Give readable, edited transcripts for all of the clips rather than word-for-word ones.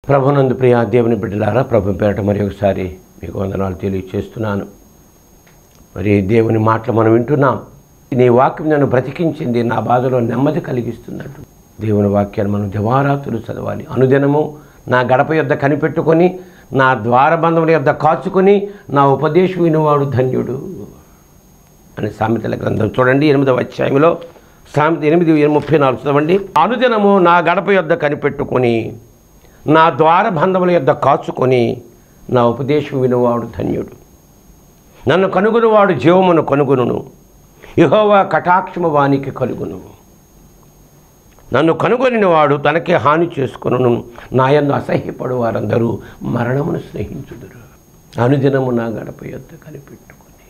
ప్రభునందు ప్రియ దేవుని బిడ్డలారా, ప్రభు పేరట మరి ఒకసారి మీకు వందనాలు తెలియచేస్తున్నాను. మరి దేవుని మాటలు మనం వింటున్నాం. నీ వాక్యం నన్ను బ్రతికించింది, నా బాధలో నెమ్మది కలిగిస్తున్నట్టు దేవుని వాక్యాన్ని మనం దివారాత్రులు చదవాలి. అనుదినము నా గడప యొద్ద కనిపెట్టుకొని, నా ద్వారబంధముల యొద్ద కాచుకొని, నా ఉపదేశం వినువాడు ధన్యుడు అని సామెతల గ్రంథం చూడండి 8వ అధ్యాయంలో సామెత 8:34 చదవండి. అనుదినము నా గడప యొద్ద కనిపెట్టుకొని, నా ద్వారబంధముల యొద్ద కాచుకొని, నా ఉపదేశం వినువాడు ధన్యుడు. నన్ను కనుగొనువాడు జీవమును కనుగొనును, యెహోవా కటాక్షము వానికి కలుగును. నన్ను కనుగొనిన వాడు తనకే హాని చేసుకొనును, నా యందు అసహ్యపడు వారందరూ మరణమును స్నేహించుదురు. అనుదినము నా గడప యొద్ద కనిపెట్టుకొని.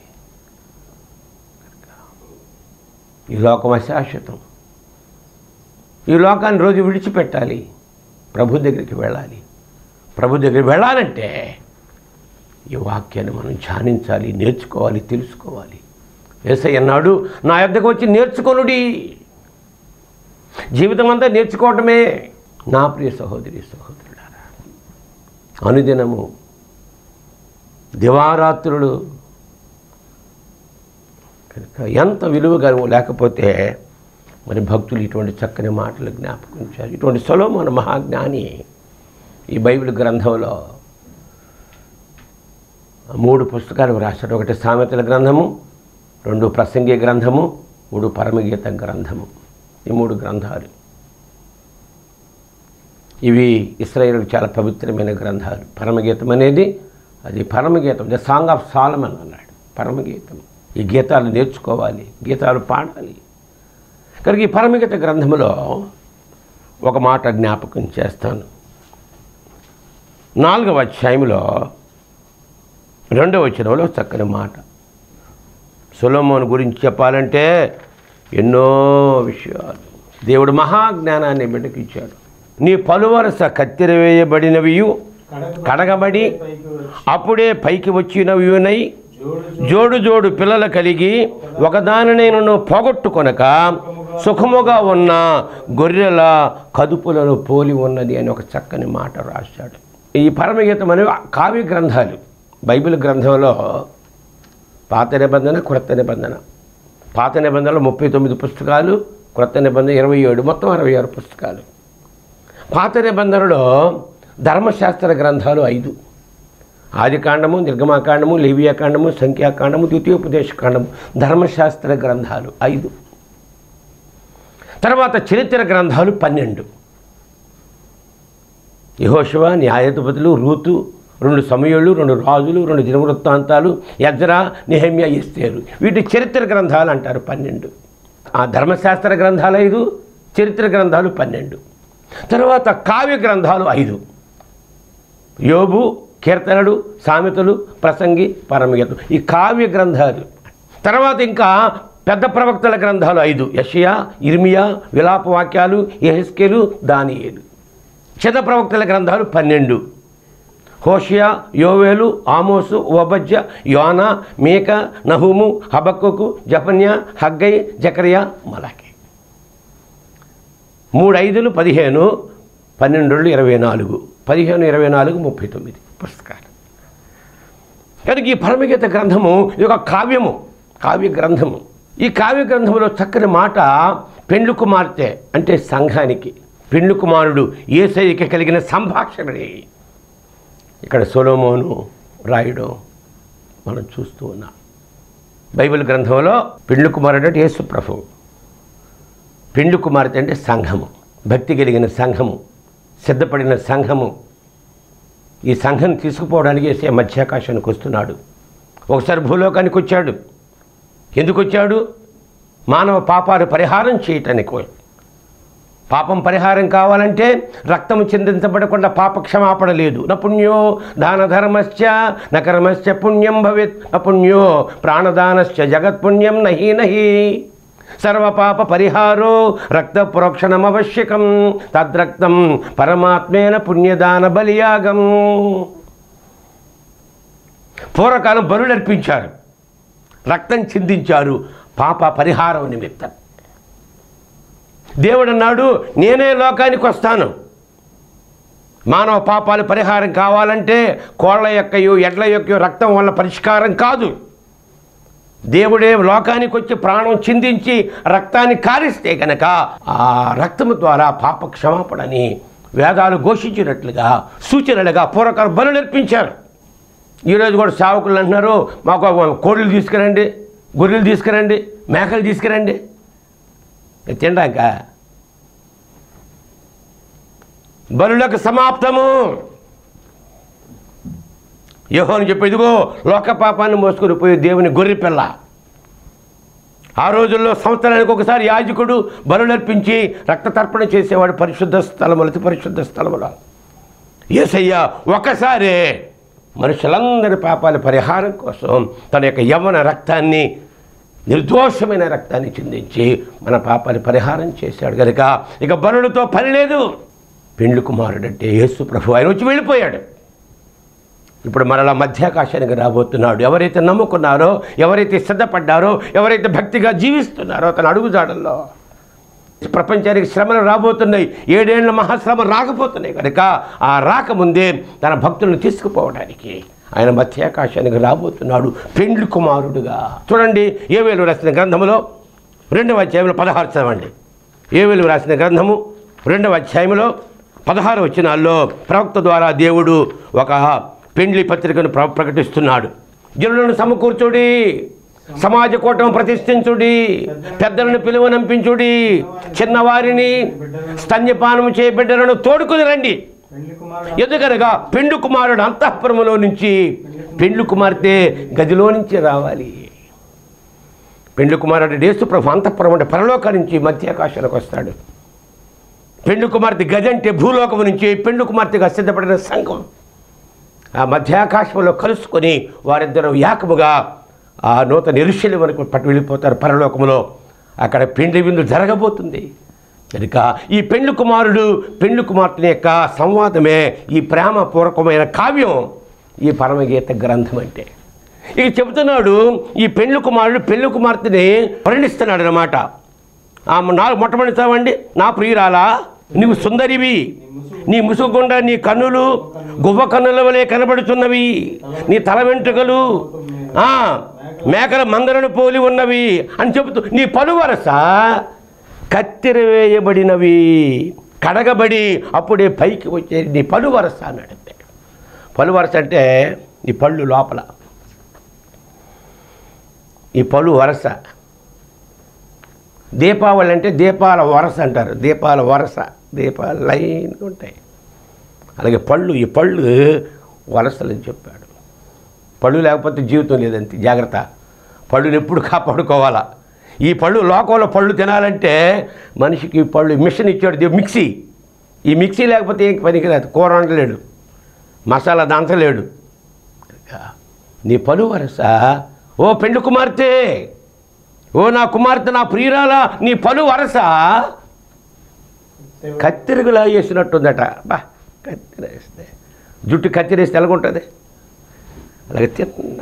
ఈ లోకం అశాశ్వతం. ఈ లోకాన్ని రోజు విడిచిపెట్టాలి, ప్రభు దగ్గరికి వెళ్ళాలి. ప్రభు దగ్గరికి వెళ్ళాలంటే ఈ వాక్యాన్ని మనం ధ్యానించాలి, నేర్చుకోవాలి, తెలుసుకోవాలి. యేసయ్య అన్నాడు, నా యొద్దకు వచ్చి నేర్చుకొనుడి. జీవితం అంతా నేర్చుకోవటమే. నా ప్రియ సహోదరి సహోదరులారా, అనుదినము దివారాత్రులు కనుక ఎంత విలువగా లేకపోతే మరి భక్తులు ఇటువంటి చక్కని మాటలు జ్ఞాపకించారు. ఇటువంటి సొలొమోను మహాజ్ఞాని ఈ బైబిల్ గ్రంథంలో 3 పుస్తకాలు రాశాడు. 1 సామెతల గ్రంథము, 2 ప్రసంగి గ్రంథము, 3 పరమగీత గ్రంథము. ఈ 3 గ్రంథాలు ఇవి ఇశ్రాయేలుకు చాలా పవిత్రమైన గ్రంథాలు. పరమగీతం అనేది అది పరమగీతం, ద సాంగ్ ఆఫ్ సాలమన్ అన్నాడు. పరమగీతం. ఈ గీతాలు నేర్చుకోవాలి, గీతాలు పాడాలి. కనుక ఈ పరమగీత గ్రంథంలో ఒక మాట జ్ఞాపకం చేస్తాను. 4వ అధ్యాయంలో 2వ వచనంలో చక్కని మాట. సొలొమోను గురించి చెప్పాలంటే ఎన్నో విషయాలు. దేవుడు మహాజ్ఞానాన్ని బిడ్డకి ఇచ్చాడు. నీ పలువరస కత్తెర వేయబడినవియు కడగబడి అప్పుడే పైకి వచ్చినవియునై జోడు జోడు పిల్లలు కలిగి ఒకదానినైనను పోగొట్టుకొనక సుఖముగా ఉన్న గొర్రెల కదుపులను పోలి ఉన్నది అని ఒక చక్కని మాట రాశాడు. ఈ పరమగీతం అనేవి కావ్య గ్రంథాలు. బైబిల్ గ్రంథంలో పాత నిబంధన, క్రొత్త నిబంధన. పాత నిబంధనలో 39 పుస్తకాలు, క్రొత్త నిబంధన 27, మొత్తం 66 పుస్తకాలు. పాత నిబంధనలో ధర్మశాస్త్ర గ్రంథాలు 5: ఆదికాండము, నిర్గమాకాండము, లేవియాకాండము, సంఖ్యాకాండము, ద్వితీయోపదేశకాండము. ధర్మశాస్త్ర గ్రంథాలు 5. తర్వాత చరిత్ర గ్రంథాలు 12: యెహోషువ, న్యాయాధిపతులు, రూతు, 2 సమూయేలు, 2 రాజులు, 2 దినవృత్తాంతాలు, ఎజ్రా, నెహెమ్యా, ఎస్తేరు. వీటి చరిత్ర గ్రంథాలు అంటారు 12. ఆ ధర్మశాస్త్ర గ్రంథాలు 5, చరిత్ర గ్రంథాలు 12. తర్వాత కావ్య గ్రంథాలు 5: యోబు, కీర్తనలు, సామెతలు, ప్రసంగి, పరమగీతం. ఈ కావ్య గ్రంథాలు. తర్వాత ఇంకా పెద్ద ప్రవక్తల గ్రంథాలు 5: యెషయా, ఇర్మియా, విలాప వాక్యాలు, యెహెజ్కేలు, దానియేలు. చిన్న ప్రవక్తల గ్రంథాలు 12: హోషియా, యోవేలు, ఆమోసు, ఓబద్య, యోనా, మీకా, నహూము, హబక్కుకు, జఫన్యా, హగ్గై, జకర్యా, మలాకి. 3 5 15, 12 24, 15 24 39 పుస్తకాలు. కనుక ఈ పరమగీత గ్రంథము ఇది ఒక కావ్యము, కావ్య గ్రంథము. ఈ కావ్య గ్రంథంలో చక్కని మాట పెండ్లి కుమార్తె అంటే సంఘానికి, పెండ్లి కుమారుడు యేసయ్యకి కలిగిన సంభాషణని ఇక్కడ సొలొమోను రాయడం మనం చూస్తూ ఉన్నాం. బైబిల్ గ్రంథంలో పెండ్లి కుమారుడు అంటే యేసు ప్రభువు, పెండ్లి కుమార్తె అంటే సంఘము, భక్తి కలిగిన సంఘము, సిద్ధపడిన సంఘము. ఈ సంఘం తీసుకుపోవడానికి యేసయ్య మధ్యాకాశానికి వస్తున్నాడు. ఒకసారి భూలోకానికి వచ్చాడు. ఎందుకు వచ్చాడు? మానవ పాపాలు పరిహారం చేయటానికి. పాపం పరిహారం కావాలంటే రక్తము చిందించబడకుండా పాప క్షమాపణ లేదు. నపుణ్యో దాన ధర్మశ్చ నకర్మశ్చ పుణ్యం భవేత్, అపుణ్యో ప్రాణదానశ్చ జగత్పుణ్యం నహి నహి. సర్వపాప పరిహారో రక్త ప్రోక్షణమవశ్యకం, తద్రక్తం పరమాత్మేన పుణ్యదాన బలియాగం. పూర్వకాలం బలులు అర్పించారు, రక్తం చిందించారు పాప పరిహారం నిమిత్తం. దేవుడు అన్నాడు, నేనే లోకానికి వస్తాను, మానవ పాపాలు పరిహారం కావాలంటే కోళ్ల యొక్కయో ఎడ్ల యొక్కయో రక్తం వల్ల పరిష్కారం కాదు. దేవుడే లోకానికి వచ్చి ప్రాణం చిందించి రక్తాన్ని కారిస్తే కనుక ఆ రక్తము ద్వారా పాప క్షమాపణని వేదాలు ఘోషించినట్లుగా సూచనలుగా పూర్వకాలం బలు నిర్పించారు. ఈరోజు కూడా సేవకులు అంటున్నారు, మాకు కోళ్ళు తీసుకురండి, గొర్రెలు తీసుకురండి, మేకలు తీసుకురండి తినడాక. బలులకు సమాప్తము. యెహోవా చెప్పి, ఇదిగో లోక పాపాన్ని మోసుకొని పోయి దేవుని గొర్రె పిల్ల. ఆ రోజుల్లో సంవత్సరానికి ఒకసారి యాజకుడు బలులర్పించి రక్త తర్పణ చేసేవాడు పరిశుద్ధ స్థలములు, అతి పరిశుద్ధ స్థలములు. యేసయ్య ఒకసారి మనుషులందరి పాపాల పరిహారం కోసం తన యొక్క యవ్వన రక్తాన్ని, నిర్దోషమైన రక్తాన్ని చిందించి మన పాపాన్ని పరిహారం చేశాడు కనుక ఇక బలులతో పని లేదు. పెండ్లి కుమారుడు అంటే యేసు ప్రభు, ఆయన వచ్చి వెళ్ళిపోయాడు. ఇప్పుడు మరలా మధ్యాకాశానికి రాబోతున్నాడు. ఎవరైతే నమ్ముకున్నారో, ఎవరైతే సిద్ధపడ్డారో, ఎవరైతే భక్తిగా జీవిస్తున్నారో తన అడుగుజాడల్లో. ప్రపంచానికి శ్రమలు రాబోతున్నాయి, 7 ఏళ్ల మహాశ్రమ రాకపోతున్నాయి కనుక ఆ రాకముందే తన భక్తులను తీసుకుపోవడానికి ఆయన మధ్యాకాశానికి రాబోతున్నాడు పెండ్లి కుమారుడుగా. చూడండి, యోవేలు రాసిన గ్రంథములో 2వ అధ్యాయంలో 16 చదవండి. యోవేలు రాసిన గ్రంథము 2వ అధ్యాయంలో 16 వచనాల్లో ప్రవక్త ద్వారా దేవుడు ఒక పెండ్లి పత్రికను ప్రకటిస్తున్నాడు. జనులను సమకూర్చుడి, సమాజ కూటమి ప్రతిష్ఠించుడి, పెద్దలను పిలువనంపించుడి, చిన్నవారిని స్తన్యపానము చేయ బిడ్డలను తోడుకుని రండి. ఎందుకనగా పెండ్లి కుమారుడు అంతఃపురములో నుంచి, పెండ్లి కుమార్తె గదిలో నుంచి రావాలి. పెండ్లి కుమారుడు యేసు ప్రభు అంతఃపురం అంటే పరలోకం నుంచి మధ్యాకాశానికి వస్తాడు. పెండ్లి కుమార్తె గది అంటే భూలోకం నుంచి పెండ్లి కుమార్తెగా సిద్ధపడిన సంఘం ఆ మధ్యాకాశంలో కలుసుకొని వారిద్దరూ ఏకముగా ఆ నూతన యెరూషలేము వరకు పట్టు వెళ్ళిపోతారు పరలోకములో. అక్కడ పెండ్లి విందు జరగబోతుంది కనుక ఈ పెండ్లి కుమారుడు పెండ్లి కుమార్తె యొక్క సంవాదమే ఈ ప్రేమపూర్వకమైన కావ్యం, ఈ పరమగీత గ్రంథం అంటే. ఇక చెబుతున్నాడు, ఈ పెండ్లి కుమారుడు పెండ్లి కుమార్తెని పరిణిస్తున్నాడు అన్నమాట. మొట్టమొదటి చదవండి. నా ప్రియురాలా, నీవు సుందరివి, నీ ముసుగుండా నీ కన్నులు గువ్వ కన్నుల వలె కనబడుతున్నవి, నీ తల వెంట్రుకలు మేకల మందలను పోలి ఉన్నవి అని చెబుతూ, నీ పలువరస కత్తిరవేయబడినవి, కడగబడి అప్పుడే పైకి వచ్చేది నీ పలువరస అన్నాడు. పలువరస అంటే ఈ పళ్ళు లోపల, ఈ పలు వరస. దీపావళి అంటే దీపాల వరస అంటారు, దీపాల వరస, దీపాల లైన్ ఉంటాయి. అలాగే పళ్ళు, ఈ పళ్ళు వరసలని చెప్పాడు. పళ్ళు లేకపోతే జీవితం లేదంతే, జాగ్రత్త. పళ్ళుని ఎప్పుడు కాపాడుకోవాలా. ఈ పళ్ళు లోకంలో పళ్ళు తినాలంటే మనిషికి పళ్ళు మిషన్ ఇచ్చాడు మిక్సీ. ఈ మిక్సీ లేకపోతే ఏం పనికిరాదు, కూర వండలేడు, మసాలా దంచలేడు. నీ పలు వరస, ఓ పెండ్లి కుమార్తె, ఓ నా కుమార్తె, నా ప్రియురాలా, నీ పలు వరస కత్తిరగులా వేసినట్టుందట. బా, కత్తిర వేస్తే జుట్టు కత్తిరేస్తే ఎలాగుంటుంది, అలాగే తిన్న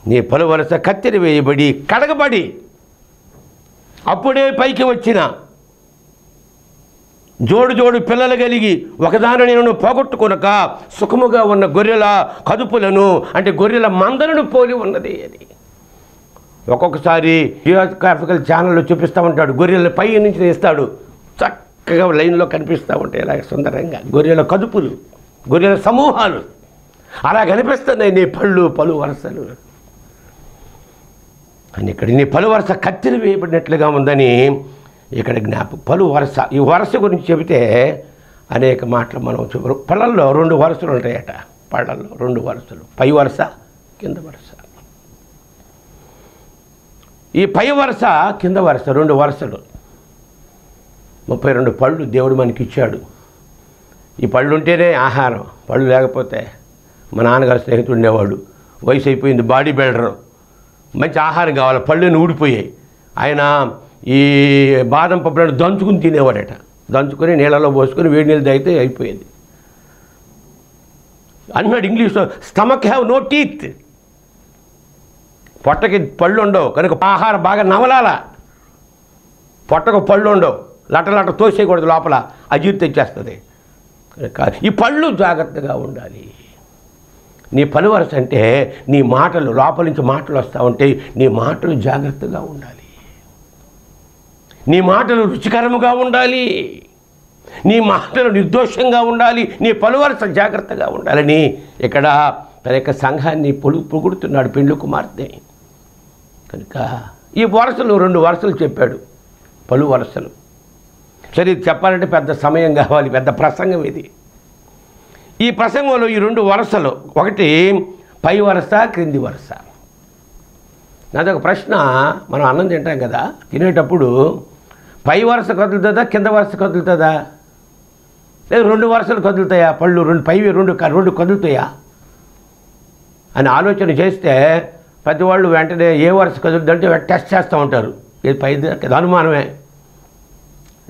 నీ పలు వరస కత్తిరి వేయబడి కడగబడి అప్పుడే పైకి వచ్చిన జోడు జోడు పిల్లలు కలిగి ఒకదాని నేను పోగొట్టుకొనక సుఖముగా ఉన్న గొర్రెల కదుపులను అంటే గొర్రెల మందలను పోలి ఉన్నది అని. ఒక్కొక్కసారి జియోగ్రాఫికల్ ఛానల్లో చూపిస్తూ ఉంటాడు, గొర్రెల పై నుంచి తీస్తాడు, చక్కగా లైన్లో కనిపిస్తూ ఉంటాయి ఇలా సుందరంగా గొర్రెల కదుపులు, గొర్రెల సమూహాలు అలా కనిపిస్తున్నాయి నీ పలు వరసలు అని. ఇక్కడ నీ పలు వరస కత్తిరి వేయబడినట్లుగా ఉందని ఇక్కడ జ్ఞాపకం. పలు వరస, ఈ వరస గురించి చెబితే అనేక మాటలు మనం చెప్పరు. పళ్ళల్లో 2 వరుసలు ఉంటాయట, పళ్ళల్లో 2 వరుసలు, పై వరుస కింద వరుస. ఈ పై వరుస కింద వరుస 2 వరుసలు, 32 పళ్ళు దేవుడు మనకి ఇచ్చాడు. ఈ పళ్ళు ఉంటేనే ఆహారం, పళ్ళు లేకపోతే మా నాన్నగారు స్నేహితుడు ఉండేవాడు, వయసు అయిపోయింది, బాడీ బిల్డరు, మంచి ఆహారం కావాలి, పళ్ళుని ఊడిపోయాయి. ఆయన ఈ బాదం పప్పులను దంచుకుని తినేవాడట, దంచుకొని నీళ్ళలో పోసుకొని వేడి నీళ్ళు తాగితే అయిపోయేది. అన్నాడు ఇంగ్లీష్లో, స్టమక్ హ్యావ్ నో టీత్, పొట్టకి పళ్ళు ఉండవు కనుక ఆహారం బాగా నవలాల, పొట్టకు పళ్ళు ఉండవు, లట తోసేయకూడదు, లోపల అజీర్తి తెచ్చేస్తుంది. ఈ పళ్ళు జాగ్రత్తగా ఉండాలి. నీ పలు వరస అంటే నీ మాటలు, లోపల నుంచి మాటలు వస్తూ ఉంటే నీ మాటలు జాగ్రత్తగా ఉండాలి. నీ మాటలు రుచికరముగా ఉండాలి. నీ మాటలు నిర్దోషంగా ఉండాలి. నీ పలు వరస జాగ్రత్తగా ఉండాలని ఇక్కడ తన యొక్క సంఘాన్ని పొగుడుతున్నాడు పెండ్లి కుమార్తె. కనుక ఈ వరసలు 2 వరసలు చెప్పాడు, పలు వరసలు. సరే, ఇది చెప్పాలంటే పెద్ద సమయం కావాలి, పెద్ద ప్రసంగం ఇది. ఈ ప్రసంగంలో ఈ 2 వరసలు, ఒకటి పై వరస, క్రింది వరస. నాదొక ప్రశ్న, మనం అన్నం తింటాం కదా, తినేటప్పుడు పై వరస కదులుతుందా, కింద వరస కదులుతుందా, లేదు 2 వరసలు కదులుతాయా, పళ్ళు 2 పైవి 2 కదులుతాయా అని ఆలోచన చేస్తే పెద్దవాళ్ళు వెంటనే ఏ వరస కదులుతుందంటే టెస్ట్ చేస్తూ ఉంటారు. ఇది పైది, అనుమానమే.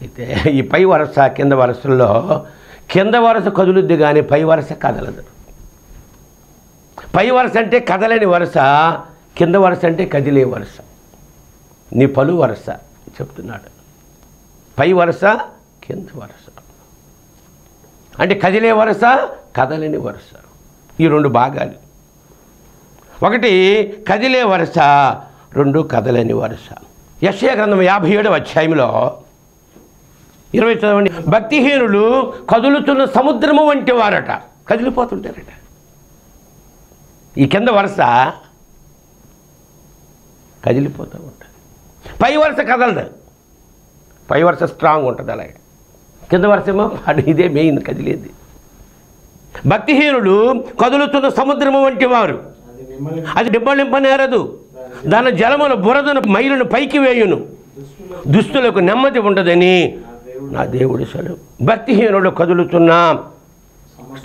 అయితే ఈ పై వరస కింద వరసల్లో కింద వరస కదులుద్ది కానీ పై వరస కదలదు. పై వరస అంటే కదలేని వరస, కింద వరస అంటే కదిలే వరస. నీ పలు వరస చెప్తున్నాడు. పై వరస, కింద వరస అంటే కదిలే వరస, కదలేని వరస. ఈ 2 భాగాలు. ఒకటి కదిలే వరస, 2 కదలేని వరస. యెషయా గ్రంథం 57వ అధ్యాయంలో 20 చదవండి. భక్తిహీనులు కదులుతున్న సముద్రము వంటి వారట, కదిలిపోతుంటారట. ఈ కింద వరుస కదిలిపోతూ ఉంటుంది. పై వరుస కదలదు, పై వరుస స్ట్రాంగ్ ఉంటుంది. అలాగే కింద వరుస ఏమో ఇదే మెయిన్ కదిలేది. భక్తిహీనులు కదులుతున్న సముద్రము వంటి వారు, అది నింపనేరదు, దాని జలమును బురదను మైలును పైకి వేయును, దుస్తులకు నెమ్మది ఉండదని నా దేవుడి సెలవు. భక్తిహీనుడు కదులుతున్న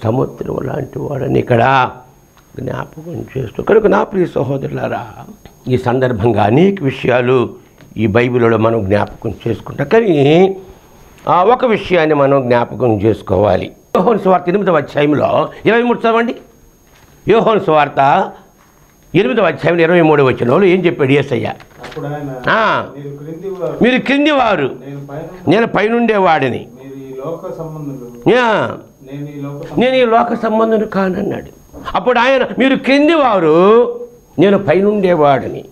సముద్రం లాంటి వాడని ఇక్కడ జ్ఞాపకం చేస్తూ. కనుక నా ప్రియ సహోదరులారా, ఈ సందర్భంగా అనేక విషయాలు ఈ బైబిల్లో మనం జ్ఞాపకం చేసుకుంటాం. కానీ ఒక విషయాన్ని మనం జ్ఞాపకం చేసుకోవాలి. యోహాను సువార్త 8వ అధ్యాయంలో 23 చదవండి. యోహాను సువార్త 8వ అధ్యాయంలో 23వ వచనంలో ఏం చెప్పాడు యేసయ్య? మీరు క్రింది వారు, నేను పైనుండేవాడిని, నేను ఈ లోక సంబంధుడు కానన్నాడు. అప్పుడు ఆయన మీరు క్రింది వారు, నేను పైనుండేవాడిని.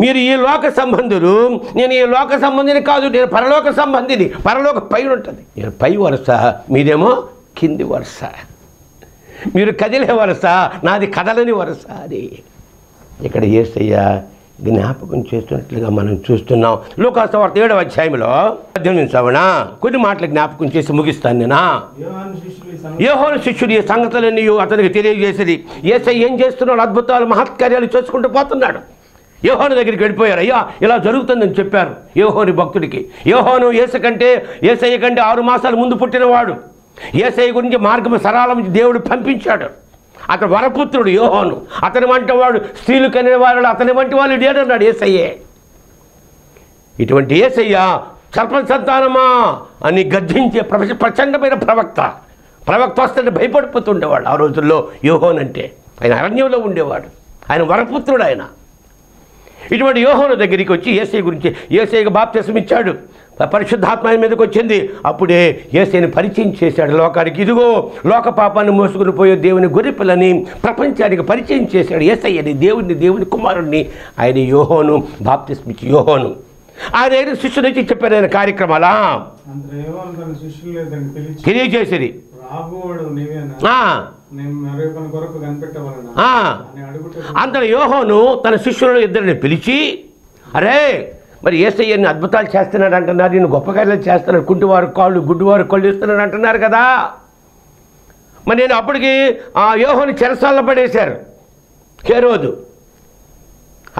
మీరు ఈ లోక సంబంధులు, నేను ఈ లోక సంబంధిని కాదు, నేను పరలోక సంబంధిని. పరలోక పైన ఉంటుంది. నేను పై వరుస, మీరేమో కింది వరుస. మీరు కదిలే వరుస, నాది కదలని వరుస. అది ఇక్కడ యేసయ్య జ్ఞాపకం చేస్తున్నట్లుగా మనం చూస్తున్నాం. లూకాసు వార్త 7వ అధ్యాయంలో 18 కొన్ని మాటలు జ్ఞాపకం చేసి ముగిస్తాను. నేనా యోహాను శిష్యుడు ఈ సంగతులన్నీ అతనికి తెలియజేసేది. యేసయ్య ఏం చేస్తున్నాడు? అద్భుతాలు మహత్కార్యాలు చేసుకుంటూ పోతున్నాడు. యోహాను దగ్గరికి వెళ్ళిపోయారు. అయ్యా ఇలా జరుగుతుందని చెప్పారు యోహాను భక్తుడికి. యోహాను యేసయ్య కంటే 6 మాసాల ముందు పుట్టినవాడు. యేసయ్య గురించి మార్గం సరళం దేవుడు పంపించాడు. అతను వరపుత్రుడు యోహాను. అతని వంటి వాడు స్త్రీలు కనేవాడు, అతని వంటి వాళ్ళు లేడన్నాడు యేసయ్యే. ఇటువంటి యేసయ్య సర్ప సంతానమా అని గద్దించే ప్రచండమైన ప్రవక్త వస్తుంటే భయపడిపోతుండేవాడు ఆ రోజుల్లో. యోహాను అంటే ఆయన అరణ్యంలో ఉండేవాడు, ఆయన వరపుత్రుడు. ఆయన ఇటువంటి యోహాను దగ్గరికి వచ్చి యేసయ్య గురించి, యేసయ్యకు బాప్తిసం ఇచ్చాడు, పరిశుద్ధాత్మ ఆయన మీదకి వచ్చింది. అప్పుడే యేసయ్యని పరిచయం చేశాడు లోకానికి. ఇదిగో లోక పాపాన్ని మోసుకుని పోయే దేవుని గొర్రెపిల్లని ప్రపంచానికి పరిచయం చేశాడు యేసయ్యని, దేవుని కుమారుడిని. ఆయన యోహాను బాప్తిసం ఇచ్చి యోహాను ఆయన శిష్యులు వచ్చి చెప్పారు ఆయన కార్యక్రమాలా తెలియజేసేది. అంతలో యోహాను తన శిష్యులను 2 పిలిచి, అరే మరి యేసయ్యని అద్భుతాలు చేస్తున్నాడు అంటున్నారు, నేను గొప్ప కార్యాలు చేస్తున్నాడు, కుంటివారు కాళ్ళు గుడ్డివారు కళ్ళు ఇస్తున్నాడు అంటున్నారు కదా. మరి నేను అప్పటికి యోహాను చెరసాలలో పడేశారు. హేరోదు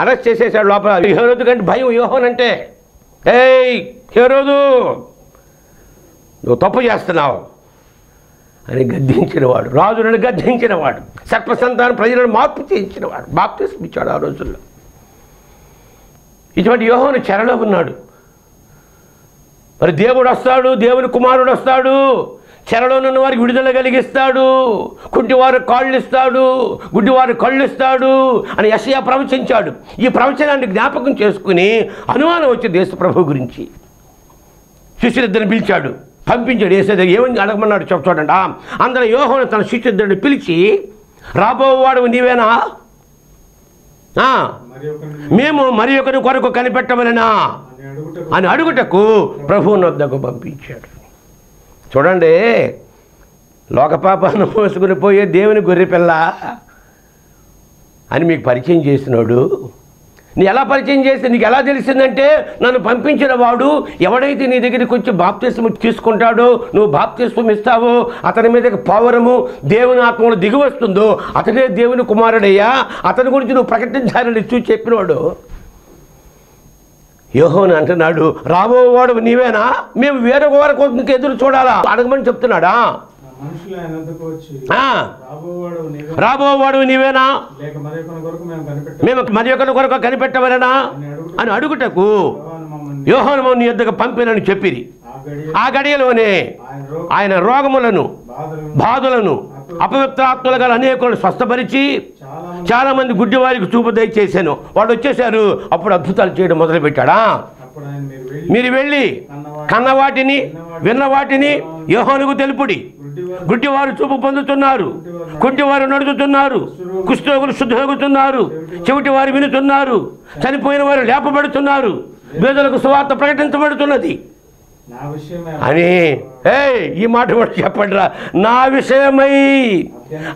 అరెస్ట్ చేసేసాడు లోపల. హేరోదు కంటే భయం యోహాను అంటే. ఏయ్ హేరోదు, నువ్వు తప్పు చేస్తున్నావు అని గద్దించినవాడు, రాజులను గద్దించినవాడు, సర్పసంతానం ప్రజలను మార్పు చేయించినవాడు, బాప్తిసం ఇచ్చాడు ఆ రోజుల్లో. ఇటువంటి యోహాను చెరలో ఉన్నాడు. మరి దేవుడు వస్తాడు, దేవుని కుమారుడు వస్తాడు, చెరలో ఉన్న వారికి విడుదల కలిగిస్తాడు, కుంటివారు కాళ్ళు ఇస్తాడు, గుడ్డివారు కళ్ళు ఇస్తాడు అని యెషయా ప్రవచించాడు. ఈ ప్రవచనాన్ని జ్ఞాపకం చేసుకుని అనుమానం వచ్చి దేశ ప్రభు గురించి శిష్యులిద్దరిని పిలిచాడు. పంపించాడు. యేసు దగ్గర ఏమని అడగమన్నాడు చూడండి. అందులో యోహాను తన శిష్యుడిని పిలిచి, రాబోవాడు నీవేనా? మేము మరి ఒకరి కొరకు కనిపెట్టవలెనా అని అడుగుటకు ప్రభువుని వద్దకు పంపించాడు. చూడండి, లోకపాపాన్ని మోసుకుని పోయే దేవుని గొర్రెపిల్ల అని మీకు పరిచయం చేసినాడు. నీ ఎలా పరిచయం చేస్తే నీకు ఎలా తెలిసిందంటే, నన్ను పంపించిన వాడు ఎవడైతే నీ దగ్గరికి వచ్చి బాప్తిస్మం తీసుకుంటాడో, నువ్వు బాప్తిస్మం ఇస్తావో, అతని మీద పవరము దేవుని ఆత్మలో దిగి వస్తుందో అతడే దేవుని కుమారుడయ్యా, అతని గురించి నువ్వు ప్రకటించాలని చూసి చెప్పినవాడు. యోహాను అంటున్నాడు, రాబోవాడు నీవేనా? మేము వేరే వారి కోసం నీకు ఎదురు చూడాలా అడగమని చెప్తున్నాడా? రాబోవాడు నీవేనా? మేము మరి ఒకరి కొరకు కనిపెట్టవలెనా అని అడుగుటకు యోహాను నీ యొద్దకు పంపినని చెప్పిరి. ఆ గడియలోనే ఆయన రోగములను, బాధలను, అపవిత్రాత్మలు గల అనేకులను స్వస్థపరిచి చాలా మంది గుడ్డివారికి చూపు దయచేశాను. వాళ్ళు వచ్చేసారు. అప్పుడు అద్భుతాలు చేయడం మొదలుపెట్టాడా? మీరు వెళ్ళి కన్నవాటిని, విన్నవాటిని యోహానుకు తెలుపుడి. గుడ్డివారు చూపు పొందుతున్నారు, కుంటివారు నడుచుతున్నారు, కుష్ఠరోగులు శుద్ధమవుతున్నారు, చెవిటి వారు వినుతున్నారు, చనిపోయిన వారు లేపబడుతున్నారు, పేదలకు సువార్త ప్రకటించబడుతున్నది అని. ఈ మాట కూడా చెప్పండిరా, నా విషయమై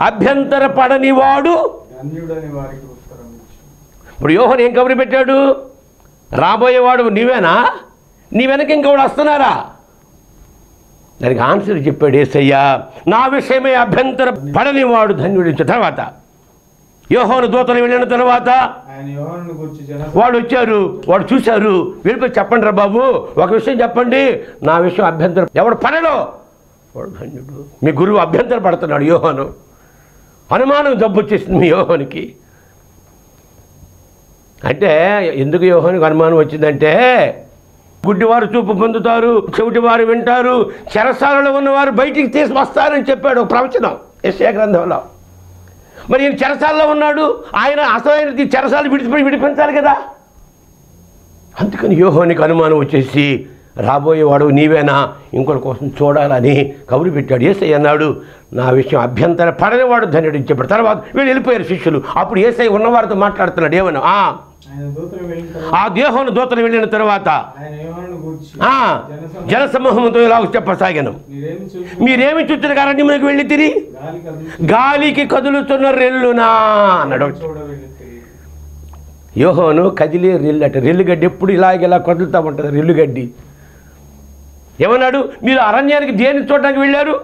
అభ్యంతర పడని వాడు. ఇప్పుడు యోహాను ఏం కబురు పెట్టాడు? రాబోయేవాడు నీవేనా? నీ వెనక ఇంకొకడు వస్తున్నారా? దానికి ఆన్సర్ చెప్పాడు యేసయ్య, నా విషయమై అభ్యంతర పడని వాడు ధన్యుడు. తర్వాత యోహాను దూతలు వెళ్ళిన తర్వాత వాడు వచ్చారు, వాడు చూశారు. వెళ్ళిపోయి చెప్పండి రా బాబు, ఒక విషయం చెప్పండి, నా విషయం అభ్యంతరం ఎవడు పడడో వాడు ధన్యుడు. మీ గురువు అభ్యంతర పడుతున్నాడు. యోహాను అనుమానం జబ్బు వచ్చేసింది మీ యోహానికి. అంటే ఎందుకు యోహానికి అనుమానం వచ్చిందంటే, గుడ్డివారు చూపు పొందుతారు, చెవిటి వారు వింటారు, చెరసాలలో ఉన్నవారు బయటికి తీసి వస్తారని చెప్పాడు ఒక ప్రవచనం యెషయా గ్రంథంలో. మరి ఈయన చెరసాలలో ఉన్నాడు, ఆయన అసలైన చెరసాలు విడిపించాలి కదా. అందుకని యోహానికి అనుమానం వచ్చేసి, రాబోయేవాడు నీవేనా, ఇంకొకరి కోసం చూడాలని కబురు పెట్టాడు. యేసయ్య అన్నాడు, నా విషయం అభ్యంతర పడనివాడు ధన్యుడు అని చెప్పాడు. తర్వాత వీళ్ళు వెళ్ళిపోయారు శిష్యులు. అప్పుడు యేసయ్య ఉన్నవారితో మాట్లాడుతున్నాడు. ఏమన్నా? ఆ యోహాను దూతలు వెళ్ళిన తర్వాత జనసమూహంతో ఇలా చెప్పసాగాను, మీరేమి చూచిన కారణం మనకు వెళ్ళి తిరిగి గాలికి కదులుతున్న రెల్లునా అన్నాడు. యోహాను కదిలే రెల్లు అట. రెల్లుగడ్డి ఎప్పుడు ఇలాగ కదులుతూ ఉంటుంది రెల్లుగడ్డి. ఏమన్నాడు? మీరు అరణ్యానికి దేన్ని చూడడానికి వెళ్ళారు?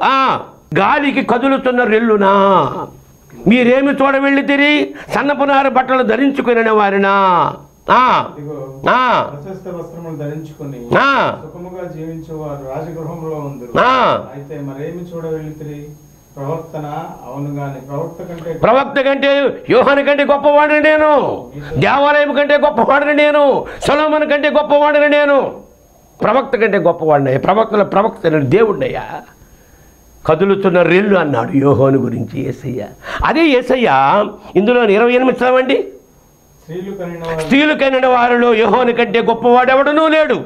గాలికి కదులుతున్న రెల్లునా. మీరేమి చూడ వెళ్ళి తిరిగి సన్నపునార బట్టలు ధరించుకుని వారినా, ప్రవక్త కంటే యోహాను కంటే గొప్పవాడిని నేను, దేవాలయం కంటే గొప్పవాడిని నేను, సొలొమోను కంటే గొప్పవాడిని నేను. ప్రవక్త కంటే గొప్పవాడినయ్యా, ప్రవక్తల ప్రవక్త దేవుడినయ్యా. కదులుతున్న రెల్లు అన్నాడు యోహాను గురించి యేసయ్య. అదే యేసయ్య ఇందులో 28 చదవండి. స్త్రీలు కనిన వారిలో యోహాను కంటే గొప్పవాడెవడనూ లేడు,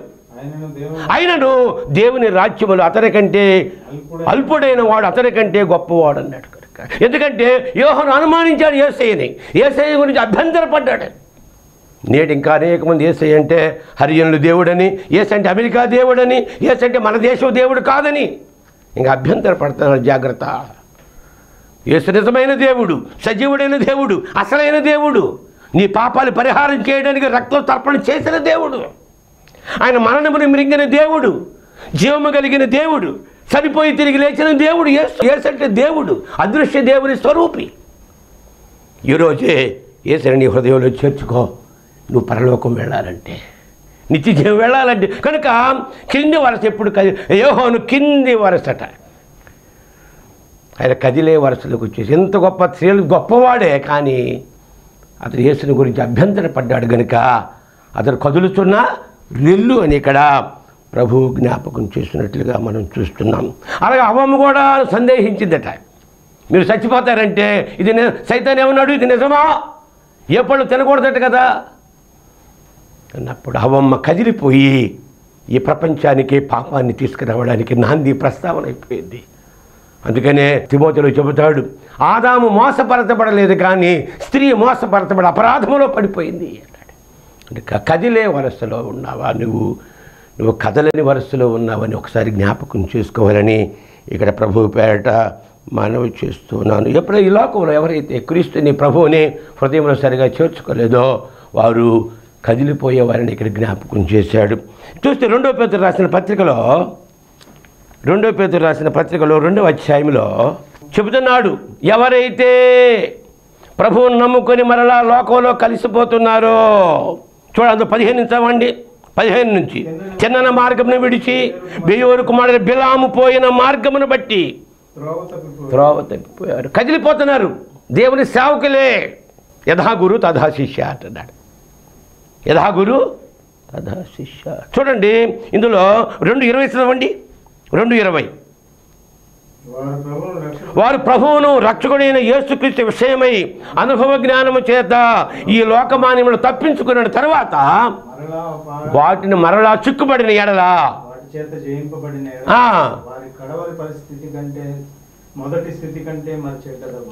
అయినను దేవుని రాజ్యములు అతని కంటే అల్పుడైన వాడు అతని కంటే గొప్పవాడు అన్నాడు. ఎందుకంటే యోహాను అనుమానించాడు యేసయ్యని, యేసయ్య గురించి అభ్యంతరపడ్డాడు. నేడు ఇంకా అనేక మంది యేసయ్య అంటే హరియన్లు దేవుడని, యేసు అంటే అమెరికా దేవుడని, యేసు అంటే మన దేశం దేవుడు కాదని ఇంకా అభ్యంతర పడుతున్నారు. జాగ్రత్త. యేసు నిజమైన దేవుడు, సజీవుడైన దేవుడు, అసలైన దేవుడు, నీ పాపాలు పరిహారం చేయడానికి రక్తం తర్పణ చేసిన దేవుడు, ఆయన మరణమును మృంగిన దేవుడు, జీవము కలిగిన దేవుడు, చనిపోయి తిరిగి లేచిన దేవుడు. యేసు అంటే దేవుడు, అదృశ్య దేవుని స్వరూపి. ఈరోజే యేసుని నీ హృదయంలో చేర్చుకో. నువ్వు పరలోకం వెళ్ళాలంటే, నిత్య జీవం వెళ్ళాలంటే. కనుక కింది వరస ఎప్పుడు యోహాను కింది వరసట. ఆయన కదిలే వరసలోకి వచ్చేసి ఎంత గొప్ప స్త్రీలు గొప్పవాడే, కానీ అతను యేసుని గురించి అభ్యంతర పడ్డాడు కనుక అతను కదులుతున్న రెల్లు అని ఇక్కడ ప్రభు జ్ఞాపకం చేసినట్లుగా మనం చూస్తున్నాం. అలాగే అవ్వమ్మ కూడా సందేహించిందట, మీరు చచ్చిపోతారంటే ఇది సైతాన్ ఏమన్నాడు, ఇది నిజమా, ఏ పళ్ళు తినకూడదట కదా అన్నప్పుడు అవ్వమ్మ కదిలిపోయి ఈ ప్రపంచానికి పాపాన్ని తీసుకురావడానికి నాంది ప్రస్తావన అయిపోయింది. అందుకనే తిమోతిలో చెబుతాడు, ఆదాము మోసపరచబడలేదు కానీ స్త్రీ మోసపరచబడి అపరాధములో పడిపోయింది అన్నాడు. అంటే కదిలే వరసలో ఉన్నావా నువ్వు కదలని వరసలో ఉన్నావని ఒకసారి జ్ఞాపకం చేసుకోవాలని ఇక్కడ ప్రభువు పేరట మనవి చేస్తున్నాను. ఎప్పుడు ఈ లోకంలో ఎవరైతే క్రీస్తుని ప్రభువుని హృదయంలో సరిగా చేర్చుకోలేదో వారు కదిలిపోయేవారిని ఇక్కడ జ్ఞాపకం చేశాడు. చూస్తే రెండో పేతురు రాసిన పత్రికలో 2వ అధ్యాయంలో చెబుతున్నాడు, ఎవరైతే ప్రభువుని నమ్ముకొని మరలా లోకంలో కలిసిపోతున్నారో, చూడండి 15 చదవండి, 15 నుంచి, చిన్న మార్గమును విడిచి బెయోరు కుమారుడు బిలాము పోయిన మార్గమును బట్టి త్రోవ తప్పిపోయారు. కదిలిపోతున్నారు. దేవుని సేవకులే. యథా గురు తథా శిష్య అంటున్నాడు. యథా గురు తథా శిష్య. చూడండి ఇందులో 2:20 చదవండి. 2:20, వారు ప్రభువును రక్షకుడైన యేసుక్రీస్తు విషయమై అనుభవ జ్ఞానము చేత ఈ లోకమాన్యములు తప్పించుకున్న తర్వాత వాటిని మరలా చిక్కుబడిన ఎడలా మొదటి స్థితి కంటే మరి చెడ్డదగు.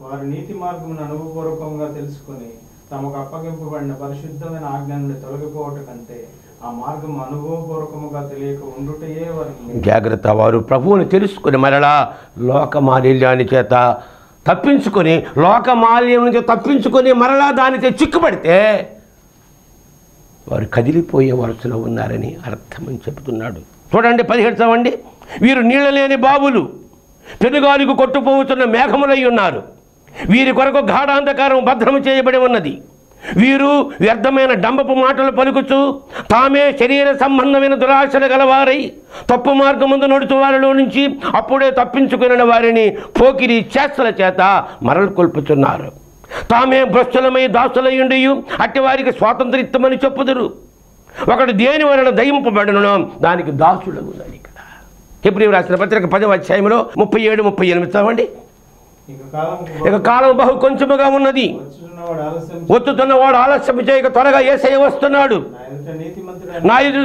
వారు నీతి మార్గమును అనుభవపూర్వకంగా తెలుసుకుని తమకు అప్పగింపబడిన పరిశుద్ధమైన ఆజ్ఞను తొలగిపోవటం కంటే ఆ మార్గం అనుభవపూర్వకముగా తెలియక ఉండుటయే వారికి జాగ్రత్త. వారు ప్రభువుని తెలుసుకుని మరలా లోకమాలిన్యాన్ని చేత తప్పించుకొని, లోకమాలిన్యం నుంచి తప్పించుకొని మరలా దానితో చిక్కుపడితే వారు కదిలిపోయే వరుసలో ఉన్నారని అర్థమని చెబుతున్నాడు. చూడండి 17 చదవండి. వీరు నీళ్ళ లేని బావులు, పెనుగాలికి కొట్టుపోతున్న మేఘములై ఉన్నారు. వీరి కొరకు గాఢాంధకారం భద్రము చేయబడి ఉన్నది. వీరు వ్యర్థమైన డంబపు మాటలు పలుకుచు తామే శరీర సంబంధమైన దురాశలు గలవారై తప్పు మార్గముందు నడుచు వారిలో నుంచి అప్పుడే తప్పించుకున్న వారిని పోకిరి చేష్టల చేత మరలు కొల్పుతున్నారు. తామే భ్రష్టులమై దాసులయుండి అట్టి వారికి స్వాతంత్రిత్వమని చెప్పుదురు. ఒకడు దేని వలన దయింపబడను దానికి దాసుడగునని. ఇక్కడ హెబ్రీయులకు రాసిన పత్రిక 10వ అధ్యాయంలో 37-38 చదవండి. ఇక కాలం బహు కొంచెముగా ఉన్నది, వచ్చుతున్నవాడు ఆలస్యం చేయక త్వరగా యేసయ్య వస్తున్నాడు. నా ఎదుట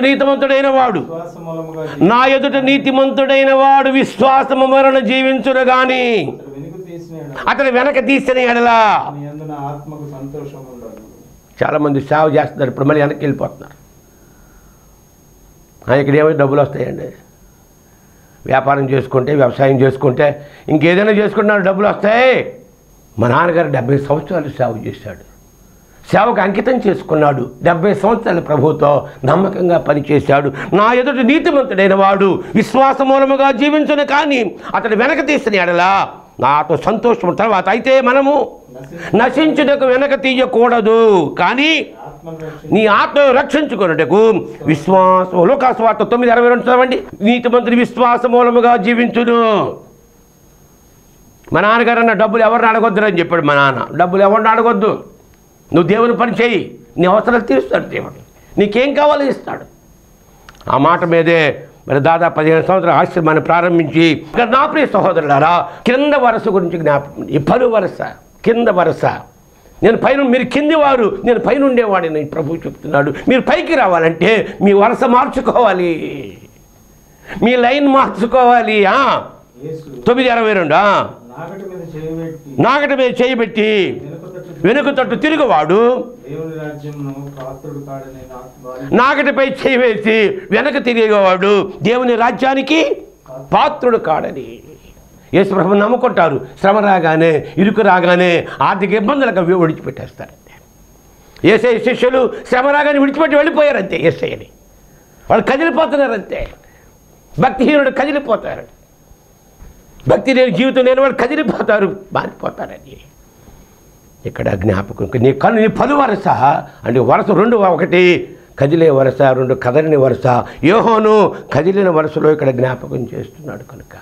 నీతిమంతుడైన వాడు విశ్వాసము వలన జీవించును గాని అతను వెనక తీసిన ఎడలా. చాలామంది సేవ చేస్తున్నారు, ఇప్పుడు మళ్ళీ వెనక్కి వెళ్ళిపోతున్నారు. ఇక్కడ ఏమో డబ్బులు వస్తాయండి, వ్యాపారం చేసుకుంటే, వ్యవసాయం చేసుకుంటే, ఇంకేదైనా చేసుకుంటున్నారు, డబ్బులు వస్తాయి. మా నాన్నగారు 70 సంవత్సరాలు సేవ చేశాడు, సేవకు అంకితం చేసుకున్నాడు. 70 సంవత్సరాల ప్రభువుతో నమ్మకంగా పనిచేశాడు. నా ఎదుట నీతిమంతుడైన వాడు విశ్వాస మూలముగా జీవించును కానీ అతడు వెనక తీసిన ఎడలా నాతో సంతోషం. తర్వాత అయితే మనము నశించుటకు వెనక తీయకూడదు కానీ నీ ఆత్మను రక్షించుకున్నటకు విశ్వాసం. లోకాసువార్త 9:22 చదవండి. నీతిమంతుని విశ్వాస మూలముగా జీవించును. మా నాన్నగారు అన్న డబ్బులు ఎవరిని అడగొద్దు అని చెప్పాడు. మా నాన్న డబ్బులు ఎవరిని అడగొద్దు, నువ్వు దేవుని పని చేయి, నీ అవసరాలు తీరుస్తాడు దేవుడు, నీకేం కావాలో ఇస్తాడు. ఆ మాట మీదే మరి దాదాపు 15 సంవత్సరాల ఆశ్రమాన్ని ప్రారంభించి ఇక్కడ నా ప్రియ సహోదరులారా కింద వరుస గురించి జ్ఞాపకం. ఈ పలు వరుస, కింద వరుస. నేను పైన, మీరు కింది వారు, నేను పైన ఉండేవాడిని ప్రభువు చెప్తున్నాడు. మీరు పైకి రావాలంటే మీ వరుస మార్చుకోవాలి, మీ లైన్ మార్చుకోవాలి. 9:22 నాగటి మీద చేయబెట్టి వెనుక తట్టు తిరుగువాడు నాగటిపై చేయి వేసి వెనక తిరిగేవాడు దేవుని రాజ్యానికి పాత్రుడు కాడని. యేసు ప్రభువుని నమ్ముకుంటారు, శ్రమ రాగానే, ఇరుకు రాగానే, ఆర్థిక ఇబ్బందులకు విడిచిపెట్టేస్తారు. యేసయ్య శిష్యులు శ్రమ రాగానే విడిచిపెట్టి వెళ్ళిపోయారంతే. యేసయ్యని వాళ్ళు కదిలిపోతున్నారంతే. భక్తిహీనుడు కదిలిపోతారు, భక్తి లేని జీవితం లేని వాళ్ళు కదిలిపోతారు, మారిపోతారని ఇక్కడ జ్ఞాపకం. నీ పలు వరుస అంటే వరుస 2, 1 కదిలే వరుస, 2 కదలని వరుస. యోహోను కదిలిన వరుసలో ఇక్కడ జ్ఞాపకం చేస్తున్నాడు. కనుక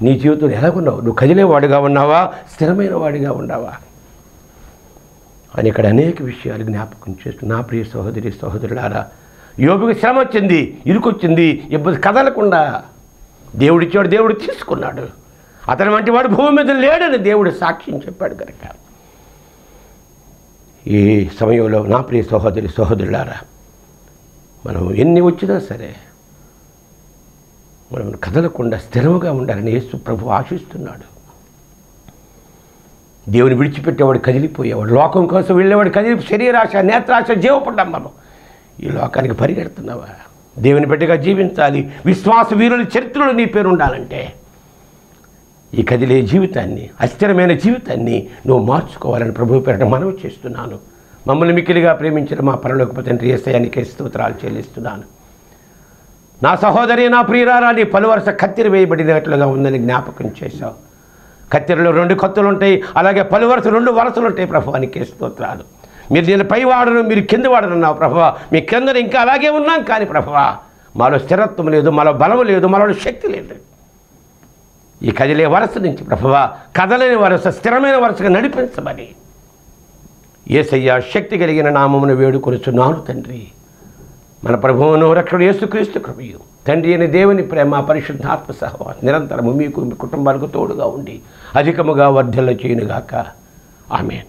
నీ జీవితంలో ఎలాగున్నావు? నువ్వు కదిలేవాడిగా ఉన్నావా, స్థిరమైన వాడిగా ఉన్నావా అని ఇక్కడ అనేక విషయాలు జ్ఞాపకం చేస్తూ, నా ప్రియ సహోదరి సహోదరులారా, యోబుకి శ్రమ వచ్చింది, ఇరుకొచ్చింది, ఇబ్బంది, కదలకుండా దేవుడిచ్చాడు, దేవుడు తీసుకున్నాడు. అతని వంటి వాడు భూమి మీద లేడని దేవుడు సాక్ష్యం చెప్పాడు. కనుక ఈ సమయంలో నా ప్రియ సహోదరి సహోదరులారా మనం ఎన్ని వచ్చినా సరే మనం కదలకుండా స్థిరముగా ఉండాలని యేసు ప్రభు ఆశిస్తున్నాడు. దేవుని విడిచిపెట్టేవాడు కదిలిపోయేవాడు, లోకం కోసం వెళ్ళేవాడు శరీరాశ, నేత్రాశ, జీవపడ్డంబం. ఈ లోకానికి పరిగెడుతున్నావా? దేవుని బిడ్డగా జీవించాలి, విశ్వాస వీరుల చరిత్రలో నీ పేరు ఉండాలంటే ఈ కదిలే జీవితాన్ని, అస్థిరమైన జీవితాన్ని నువ్వు మార్చుకోవాలని ప్రభువు పేరిట మనవి చేస్తున్నాను. మమ్మల్ని మిక్కిలిగా ప్రేమించిన మా పరలోకపు తండ్రి యేసయ్యానికి స్తోత్రాలు చెల్లిస్తున్నాను. నా సహోదరి, నా ప్రియురారా, నీ పలువరస కత్తెర వేయబడినట్లుగా ఉందని జ్ఞాపకం చేశావు. కత్తెరలో 2 కత్తులు ఉంటాయి, అలాగే పలువరస 2 వరసలు ఉంటాయి. ప్రభువానికి స్తోత్రాలు. మీరు నేను పైవాడను, మీరు కింద వాడనున్నావు ప్రభువా. మీ కింద ఇంకా అలాగే ఉన్నాం, కానీ ప్రభువా మాలో స్థిరత్వం లేదు, మాలో బలం లేదు, మాలో శక్తి లేదు. ఈ కదిలే వరస నుంచి ప్రభువా కదలేని వరస, స్థిరమైన వరసగా నడిపించమని యేసయ్య శక్తి కలిగిన నామమును వేడుకొనుచున్నాను తండ్రి. మన ప్రభువును రక్షకుడు యేసుక్రీస్తు కృపయు, తండ్రి అయిన దేవుని ప్రేమ, పరిశుద్ధాత్మ సహవాసం నిరంతరము మీకు, మీ కుటుంబాలకు తోడుగా ఉండి అధికముగా వర్ధిల్ల చేయునుగాక. ఆమేన్.